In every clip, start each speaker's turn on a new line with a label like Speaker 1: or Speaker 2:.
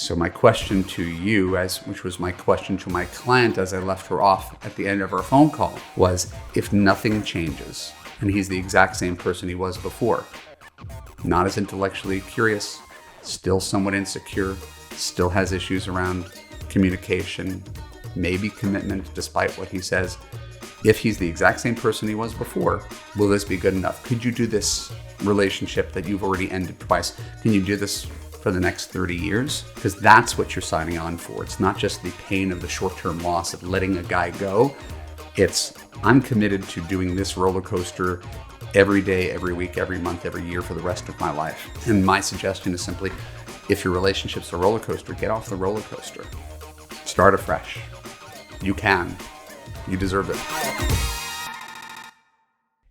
Speaker 1: So my question to you, which was my question to my client as I left her off at the end of our phone call, was if nothing changes and he's the exact same person he was before, not as intellectually curious, still somewhat insecure, still has issues around communication, maybe commitment despite what he says. If he's the exact same person he was before, will this be good enough? Could you do this relationship that you've already ended twice? Can you do this for the next 30 years? Because that's what you're signing on for. It's not just the pain of the short-term loss of letting a guy go. It's, I'm committed to doing this roller coaster every day, every week, every month, every year for the rest of my life. And my suggestion is simply, if your relationship's a roller coaster, get off the roller coaster. Start afresh. You can. You deserve it.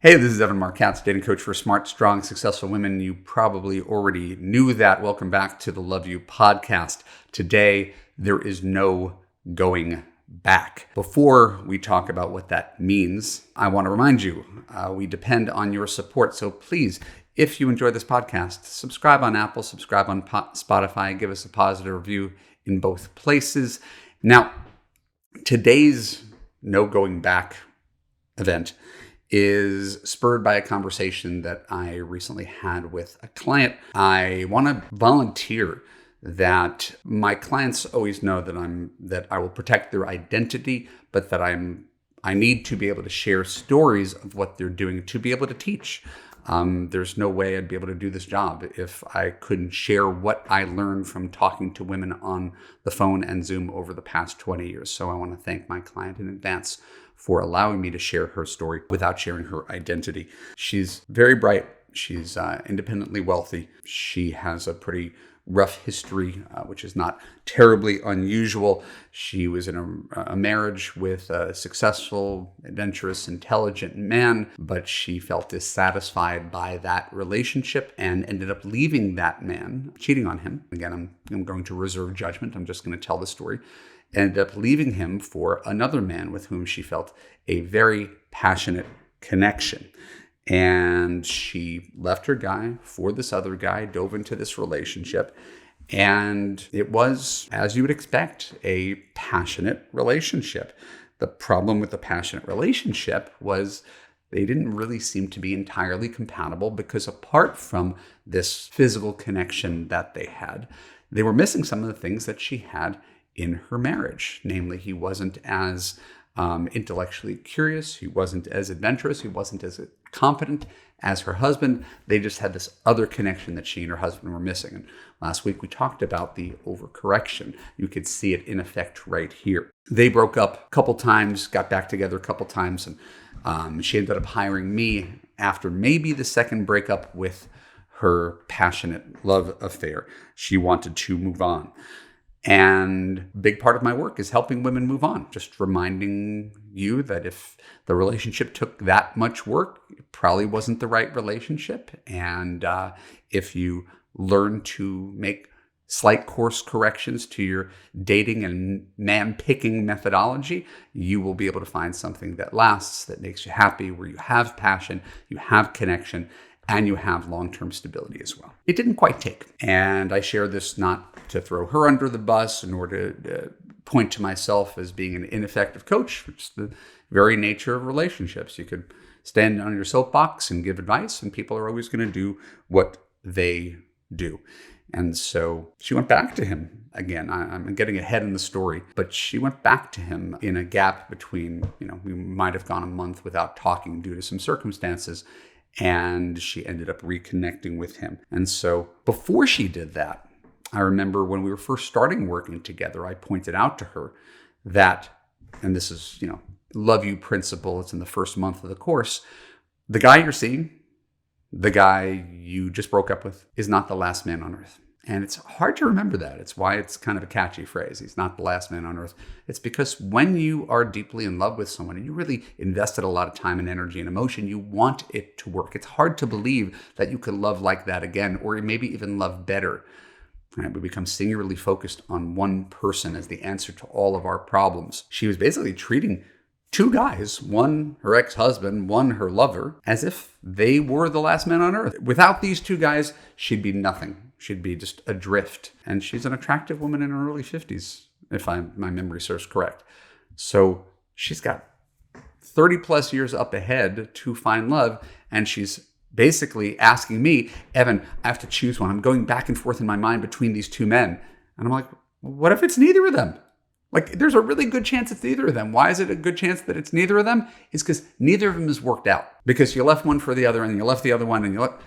Speaker 1: Hey, this is Marc, Katz, dating coach for smart, strong, successful women. You probably already knew that. Welcome back to the Love You podcast. Today, there is no going back. Before we talk about what that means, I want to remind you, we depend on your support. So please, if you enjoy this podcast, subscribe on Apple, subscribe on Spotify, give us a positive review in both places. Now, today's no going back event is spurred by a conversation that I recently had with a client. I want to volunteer that my clients always know that I will protect their identity, but that I need to be able to share stories of what they're doing to be able to teach. There's no way I'd be able to do this job if I couldn't share what I learned from talking to women on the phone and Zoom over the past 20 years. So I want to thank my client in advance for allowing me to share her story without sharing her identity. She's very bright. She's independently wealthy. She has a pretty rough history, which is not terribly unusual. She was in a marriage with a successful, adventurous, intelligent man, but she felt dissatisfied by that relationship and ended up leaving that man, cheating on him. Again, I'm going to reserve judgment. I'm just going to tell the story. Ended up leaving him for another man with whom she felt a very passionate connection. And she left her guy for this other guy, dove into this relationship. And it was, as you would expect, a passionate relationship. The problem with the passionate relationship was they didn't really seem to be entirely compatible because apart from this physical connection that they had, they were missing some of the things that she had in her marriage. Namely, he wasn't as intellectually curious. He wasn't as adventurous. He wasn't as confident as her husband. They just had this other connection that she and her husband were missing. And last week we talked about the overcorrection. You could see it in effect right here. They broke up a couple times, got back together a couple times, and she ended up hiring me after maybe the second breakup with her passionate love affair. She wanted to move on. And a big part of my work is helping women move on, just reminding you that if the relationship took that much work, it probably wasn't the right relationship. And if you learn to make slight course corrections to your dating and man-picking methodology, you will be able to find something that lasts, that makes you happy, where you have passion, you have connection, and you have long-term stability as well. It didn't quite take. And I share this not to throw her under the bus, nor to point to myself as being an ineffective coach, which is the very nature of relationships. You could stand on your soapbox and give advice, and people are always going to do what they do. And so she went back to him. Again, I'm getting ahead in the story, but she went back to him in a gap between, we might have gone a month without talking due to some circumstances. And she ended up reconnecting with him. And so before she did that, I remember when we were first starting working together, I pointed out to her that, and this is, Love You principle, it's in the first month of the course, the guy you're seeing, the guy you just broke up with, is not the last man on earth. And it's hard to remember that. It's why it's kind of a catchy phrase. He's not the last man on earth. It's because when you are deeply in love with someone and you really invested a lot of time and energy and emotion, you want it to work. It's hard to believe that you could love like that again, or maybe even love better. Right? We become singularly focused on one person as the answer to all of our problems. She was basically treating two guys, one her ex-husband, one her lover, as if they were the last men on earth. Without these two guys, she'd be nothing. She'd be just adrift. And she's an attractive woman in her early 50s, if my memory serves correct. So she's got 30 plus years up ahead to find love. And she's basically asking me, Evan, I have to choose one. I'm going back and forth in my mind between these two men. And I'm like, what if it's neither of them? Like, there's a really good chance it's neither of them. Why is it a good chance that it's neither of them? It's because neither of them has worked out. Because you left one for the other and you left the other one and you left...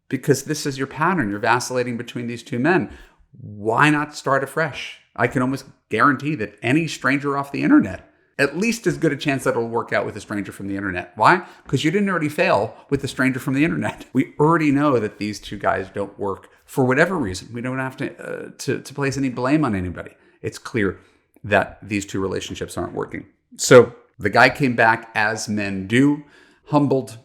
Speaker 1: Because this is your pattern. You're vacillating between these two men. Why not start afresh? I can almost guarantee that any stranger off the internet, at least as good a chance that it'll work out with a stranger from the internet. Why? Because you didn't already fail with the stranger from the internet. We already know that these two guys don't work for whatever reason. We don't have to place any blame on anybody. It's clear that these two relationships aren't working. So the guy came back, as men do, humbled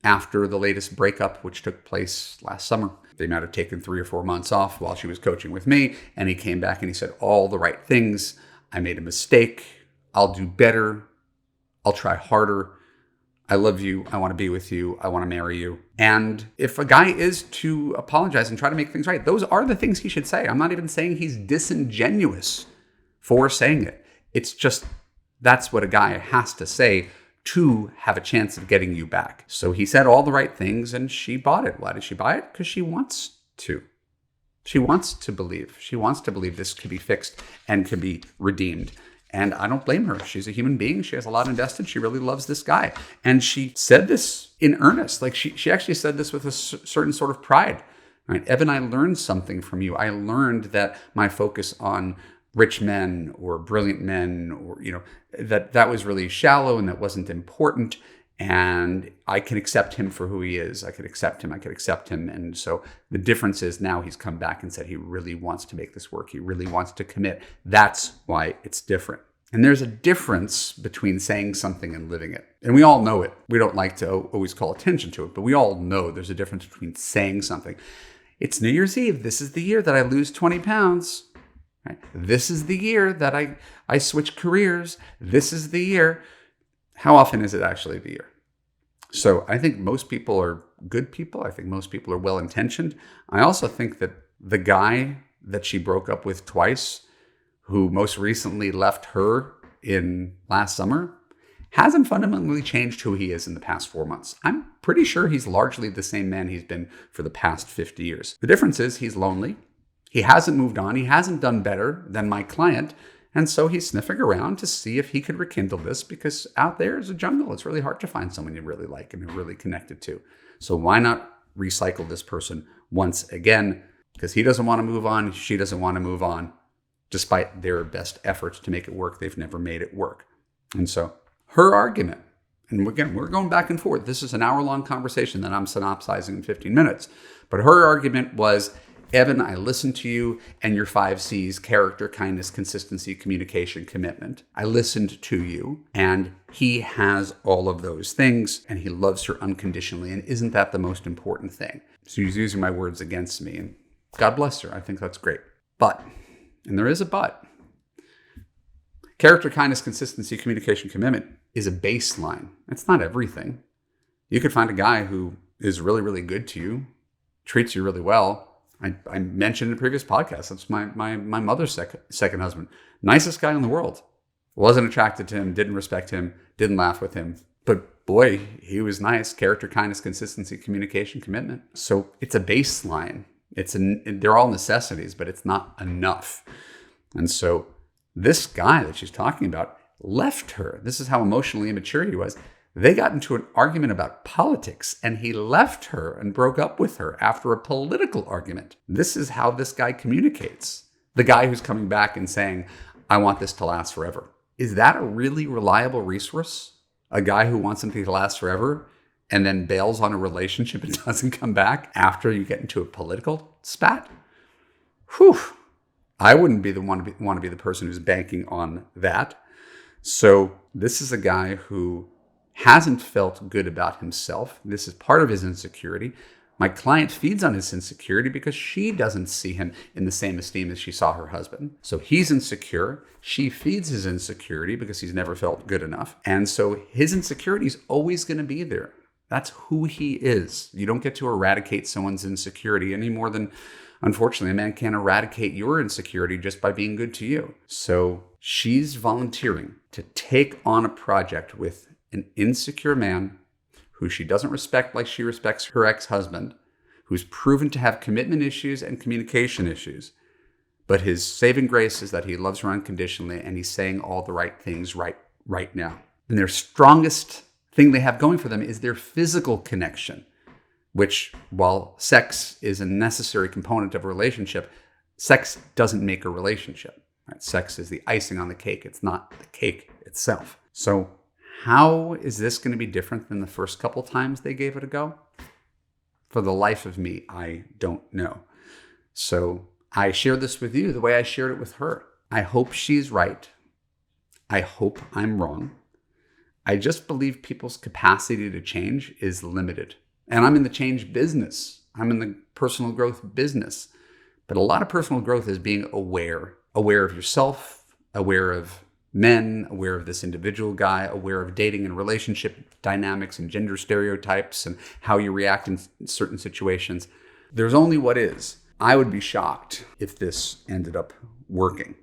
Speaker 1: after the latest breakup, which took place last summer. They might have taken 3 or 4 months off while she was coaching with me. And he came back and he said all the right things. I made a mistake. I'll do better. I'll try harder. I love you. I want to be with you. I want to marry you. And if a guy is to apologize and try to make things right, those are the things he should say. I'm not even saying he's disingenuous for saying it. It's just that's what a guy has to say to have a chance of getting you back. So he said all the right things and she bought it. Why did she buy it? Because she wants to. She wants to believe. She wants to believe this could be fixed and could be redeemed. And I don't blame her. She's a human being. She has a lot invested. She really loves this guy. And she said this in earnest. Like she actually said this with a certain sort of pride. Right? Evan, I learned something from you. I learned that my focus on rich men or brilliant men, or, that was really shallow and that wasn't important. And I can accept him for who he is. I could accept him. And so the difference is now he's come back and said he really wants to make this work. He really wants to commit. That's why it's different. And there's a difference between saying something and living it. And we all know it. We don't like to always call attention to it, but we all know there's a difference between saying something. It's New Year's Eve. This is the year that I lose 20 pounds. Right? This is the year that I switch careers. This is the year. How often is it actually the year? So I think most people are good people. I think most people are well-intentioned. I also think that the guy that she broke up with twice, who most recently left her in last summer, hasn't fundamentally changed who he is in the past 4 months. I'm pretty sure he's largely the same man he's been for the past 50 years. The difference is he's lonely. He hasn't moved on. He hasn't done better than my client. And so he's sniffing around to see if he could rekindle this, because out there is a jungle. It's really hard to find someone you really like and you're really connected to. So why not recycle this person once again? Because he doesn't want to move on. She doesn't want to move on. Despite their best efforts to make it work, they've never made it work. And so her argument, and again, we're going back and forth. This is an hour-long conversation that I'm synopsizing in 15 minutes. But her argument was, Evan, I listened to you and your 5 C's: character, kindness, consistency, communication, commitment. I listened to you, and he has all of those things, and he loves her unconditionally. And isn't that the most important thing? So he's using my words against me, and God bless her. I think that's great. But, and there is a but, character, kindness, consistency, communication, commitment is a baseline. It's not everything. You could find a guy who is really, really good to you, treats you really well. I mentioned in a previous podcast, that's my mother's second husband. Nicest guy in the world. Wasn't attracted to him, didn't respect him, didn't laugh with him. But boy, he was nice. Character, kindness, consistency, communication, commitment. So it's a baseline. They're all necessities, but it's not enough. And so this guy that she's talking about left her. This is how emotionally immature he was. They got into an argument about politics, and he left her and broke up with her after a political argument. This is how this guy communicates. The guy who's coming back and saying, I want this to last forever. Is that a really reliable resource? A guy who wants something to last forever and then bails on a relationship and doesn't come back after you get into a political spat? Whew. I wouldn't be the want to be the person who's banking on that. So this is a guy who hasn't felt good about himself. This is part of his insecurity. My client feeds on his insecurity because she doesn't see him in the same esteem as she saw her husband. So he's insecure. She feeds his insecurity because he's never felt good enough. And so his insecurity is always going to be there. That's who he is. You don't get to eradicate someone's insecurity any more than, unfortunately, a man can't eradicate your insecurity just by being good to you. So she's volunteering to take on a project with an insecure man who she doesn't respect like she respects her ex-husband, who's proven to have commitment issues and communication issues. But his saving grace is that he loves her unconditionally and he's saying all the right things right now. And their strongest thing they have going for them is their physical connection, which, while sex is a necessary component of a relationship, sex doesn't make a relationship. Right? Sex is the icing on the cake. It's not the cake itself. So how is this going to be different than the first couple times they gave it a go? For the life of me, I don't know. So I share this with you the way I shared it with her. I hope she's right. I hope I'm wrong. I just believe people's capacity to change is limited. And I'm in the change business. I'm in the personal growth business. But a lot of personal growth is being aware of yourself, aware of men, aware of this individual guy, aware of dating and relationship dynamics and gender stereotypes and how you react in certain situations. There's only what is. I would be shocked if this ended up working,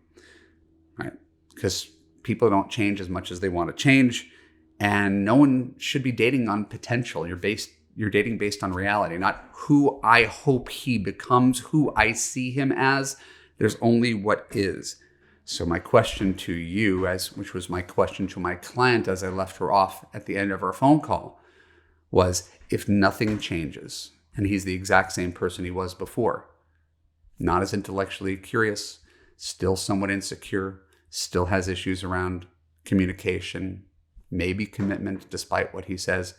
Speaker 1: right? Because people don't change as much as they want to change. And no one should be dating on potential. You're dating based on reality, not who I hope he becomes, who I see him as. There's only what is. So my question to you, which was my question to my client as I left her off at the end of our phone call, was if nothing changes and he's the exact same person he was before, not as intellectually curious, still somewhat insecure, still has issues around communication, maybe commitment, despite what he says.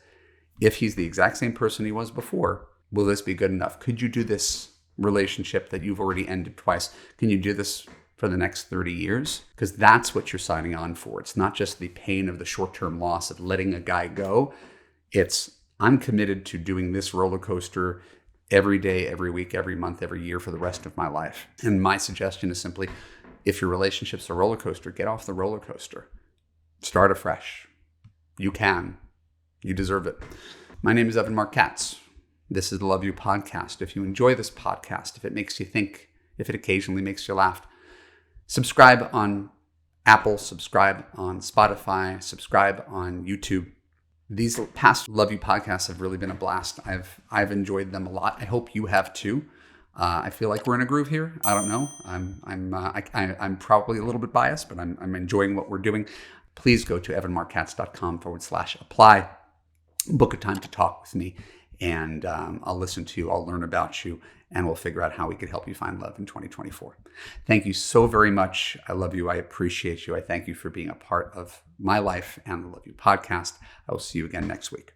Speaker 1: If he's the exact same person he was before, will this be good enough? Could you do this relationship that you've already ended twice? Can you do this for the next 30 years? Because that's what you're signing on for. It's not just the pain of the short-term loss of letting a guy go. It's, I'm committed to doing this roller coaster every day, every week, every month, every year for the rest of my life. And my suggestion is simply, if your relationship's a roller coaster, get off the roller coaster. Start afresh. You can. You deserve it. My name is Marc Katz. This is the Love You Podcast. If you enjoy this podcast, if it makes you think, if it occasionally makes you laugh, subscribe on Apple, subscribe on Spotify, subscribe on YouTube. These past Love You podcasts have really been a blast. I've enjoyed them a lot. I hope you have too. I feel like we're in a groove here. I don't know. I'm probably a little bit biased, but I'm enjoying what we're doing. Please go to evanmarckatz.com/apply. Book a time to talk with me, and I'll listen to you. I'll learn about you, and we'll figure out how we could help you find love in 2024. Thank you so very much. I love you. I appreciate you. I thank you for being a part of my life and the Love You Podcast. I will see you again next week.